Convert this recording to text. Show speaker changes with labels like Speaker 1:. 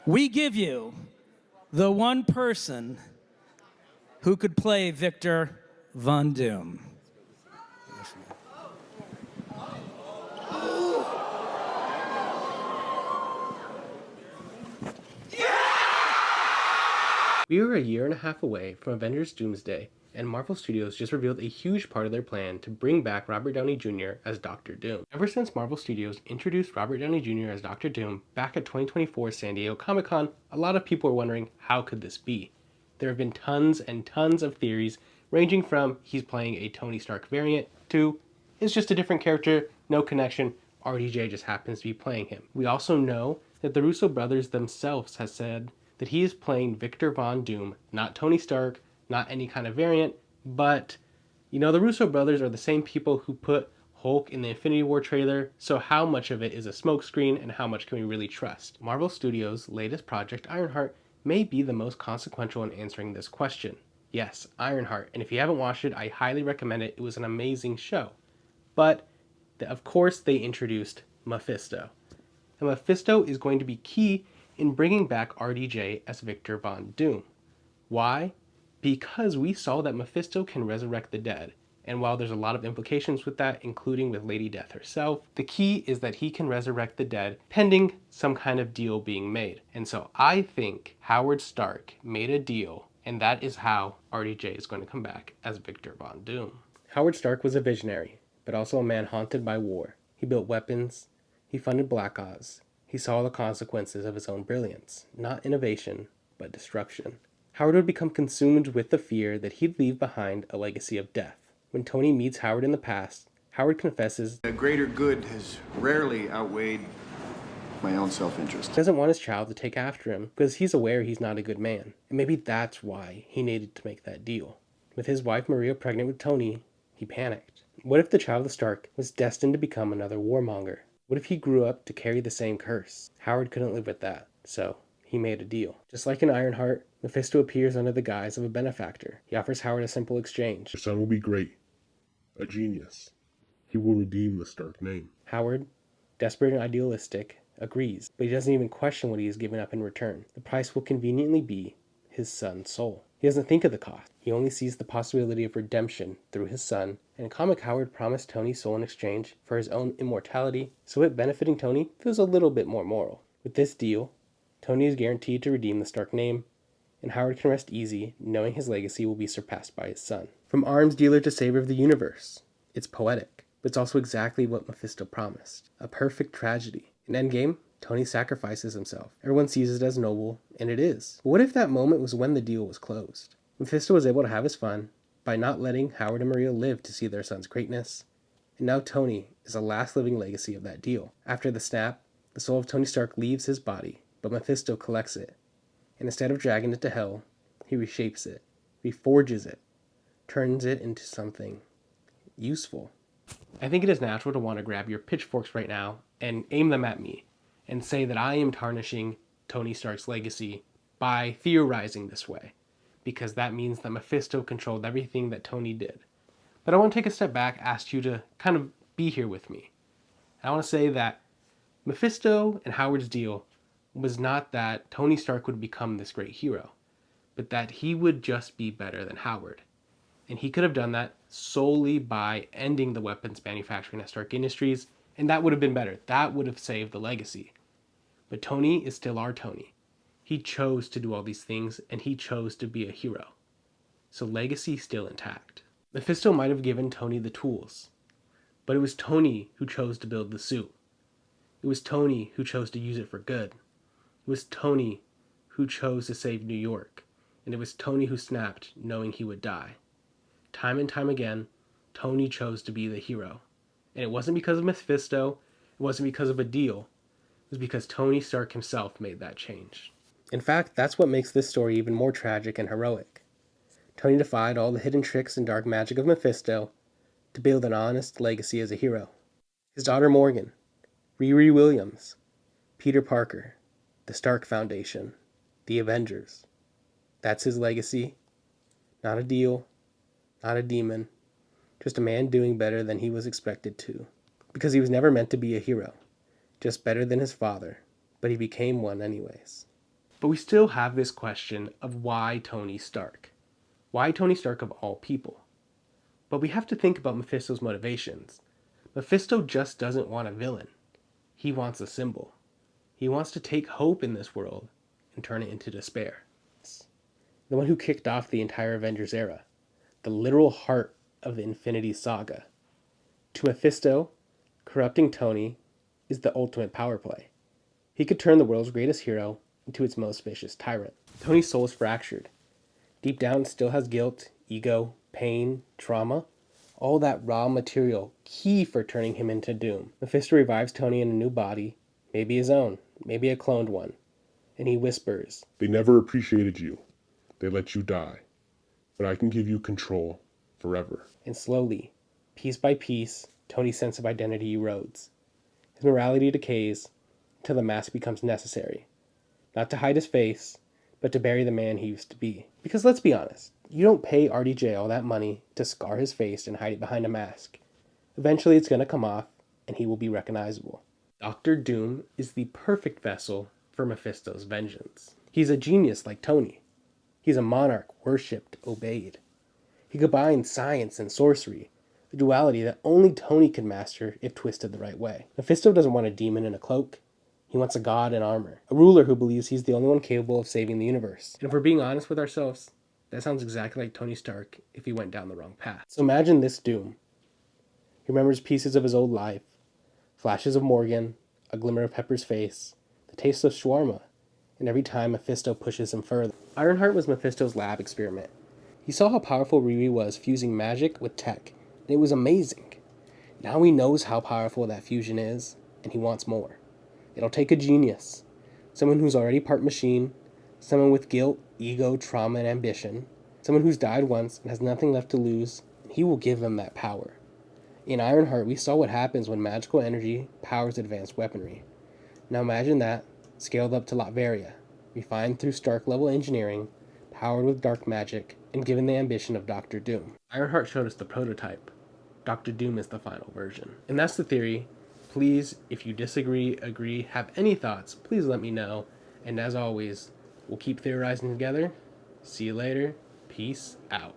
Speaker 1: we give you the one person who could play Victor Von Doom.
Speaker 2: We were a year and a half away from Avengers Doomsday, and Marvel Studios just revealed a huge part of their plan to bring back Robert Downey Jr. as Doctor Doom. Ever since Marvel Studios introduced Robert Downey Jr. as Doctor Doom back at 2024 San Diego Comic-Con, a lot of people were wondering, how could this be? There have been tons and tons of theories, ranging from he's playing a Tony Stark variant to it's just a different character, no connection, RDJ just happens to be playing him. We also know that the Russo brothers themselves have said that he is playing Victor Von Doom, not Tony Stark, not any kind of variant, but, the Russo brothers are the same people who put Hulk in the Infinity War trailer, so how much of it is a smokescreen and how much can we really trust? Marvel Studios' latest project, Ironheart, may be the most consequential in answering this question. Yes, Ironheart, and if you haven't watched it, I highly recommend it. It was an amazing show. But, of course, they introduced Mephisto. And Mephisto is going to be key in bringing back RDJ as Victor Von Doom. Why? Because we saw that Mephisto can resurrect the dead, and while there's a lot of implications with that, including with Lady Death herself, the key is that he can resurrect the dead pending some kind of deal being made. And so I think Howard Stark made a deal, and that is how RDJ is going to come back as Victor Von Doom. Howard Stark was a visionary, but also a man haunted by war. He built weapons, he funded Black Oz, he saw the consequences of his own brilliance, not innovation, but destruction. Howard would become consumed with the fear that he'd leave behind a legacy of death. When Tony meets Howard in the past, Howard confesses
Speaker 3: the greater good has rarely outweighed my own self-interest.
Speaker 2: He doesn't want his child to take after him because he's aware he's not a good man. And maybe that's why he needed to make that deal. With his wife Maria pregnant with Tony, he panicked. What if the child of Stark was destined to become another warmonger? What if he grew up to carry the same curse? Howard couldn't live with that, so he made a deal. Just like in Ironheart, Mephisto appears under the guise of a benefactor. He offers Howard a simple exchange.
Speaker 4: Your son will be great, a genius. He will redeem the Stark name.
Speaker 2: Howard, desperate and idealistic, agrees, but he doesn't even question what he is giving up in return. The price will conveniently be his son's soul. He doesn't think of the cost. He only sees the possibility of redemption through his son, and in comic Howard promised Tony's soul in exchange for his own immortality, so it benefiting Tony feels a little bit more moral. With this deal, Tony is guaranteed to redeem the Stark name, and Howard can rest easy knowing his legacy will be surpassed by his son. From arms dealer to savior of the universe, it's poetic, but it's also exactly what Mephisto promised. A perfect tragedy. In Endgame, Tony sacrifices himself. Everyone sees it as noble, and it is. But what if that moment was when the deal was closed? Mephisto was able to have his fun by not letting Howard and Maria live to see their son's greatness, and now Tony is the last living legacy of that deal. After the snap, the soul of Tony Stark leaves his body, but Mephisto collects it, and instead of dragging it to hell, he reshapes it, reforges it, turns it into something useful. I think it is natural to want to grab your pitchforks right now and aim them at me and say that I am tarnishing Tony Stark's legacy by theorizing this way, because that means that Mephisto controlled everything that Tony did. But I want to take a step back, ask you to kind of be here with me. I want to say that Mephisto and Howard's deal was not that Tony Stark would become this great hero, but that he would just be better than Howard. And he could have done that solely by ending the weapons manufacturing at Stark Industries, and that would have been better. That would have saved the legacy. But Tony is still our Tony. He chose to do all these things, and he chose to be a hero. So legacy still intact. Mephisto might have given Tony the tools, but it was Tony who chose to build the suit. It was Tony who chose to use it for good. It was Tony who chose to save New York, and it was Tony who snapped knowing he would die. Time and time again, Tony chose to be the hero. And it wasn't because of Mephisto, it wasn't because of a deal, it was because Tony Stark himself made that change. In fact, that's what makes this story even more tragic and heroic. Tony defied all the hidden tricks and dark magic of Mephisto to build an honest legacy as a hero. His daughter Morgan, Riri Williams, Peter Parker, the Stark Foundation, the Avengers. That's his legacy. Not a deal, not a demon, just a man doing better than he was expected to. Because he was never meant to be a hero, just better than his father, but he became one anyways. But we still have this question of why Tony Stark? Why Tony Stark of all people? But we have to think about Mephisto's motivations. Mephisto just doesn't want a villain. He wants a symbol. He wants to take hope in this world and turn it into despair. The one who kicked off the entire Avengers era. The literal heart of the Infinity Saga. To Mephisto, corrupting Tony is the ultimate power play. He could turn the world's greatest hero into its most vicious tyrant. Tony's soul is fractured. Deep down, it still has guilt, ego, pain, trauma, all that raw material key for turning him into Doom. Mephisto revives Tony in a new body, maybe his own, maybe a cloned one, and he whispers,
Speaker 4: They never appreciated you. They let you die. But I can give you control forever.
Speaker 2: and slowly, piece by piece, Tony's sense of identity erodes. His morality decays until the mask becomes necessary, not to hide his face, but to bury the man he used to be. Because let's be honest, you don't pay RDJ all that money to scar his face and hide it behind a mask. Eventually it's going to come off, and he will be recognizable. Doctor Doom is the perfect vessel for Mephisto's vengeance. He's a genius like Tony. He's a monarch worshipped, obeyed. He combines science and sorcery, a duality that only Tony could master if twisted the right way. Mephisto doesn't want a demon in a cloak. He wants a god in armor, a ruler who believes he's the only one capable of saving the universe. And if we're being honest with ourselves, that sounds exactly like Tony Stark if he went down the wrong path. So imagine this Doom. He remembers pieces of his old life, flashes of Morgan, a glimmer of Pepper's face, the taste of shawarma, and every time Mephisto pushes him further. Ironheart was Mephisto's lab experiment. He saw how powerful Riri was fusing magic with tech, and it was amazing. Now he knows how powerful that fusion is, and he wants more. It'll take a genius, someone who's already part machine, someone with guilt, ego, trauma, and ambition, someone who's died once and has nothing left to lose, and he will give them that power. In Ironheart, we saw what happens when magical energy powers advanced weaponry. Now imagine that, scaled up to Latveria, refined through Stark-level engineering, powered with dark magic, and given the ambition of Doctor Doom. Ironheart showed us the prototype. Doctor Doom is the final version. And that's the theory. Please, if you disagree, agree, have any thoughts, please let me know. And as always, we'll keep theorizing together. See you later. Peace out.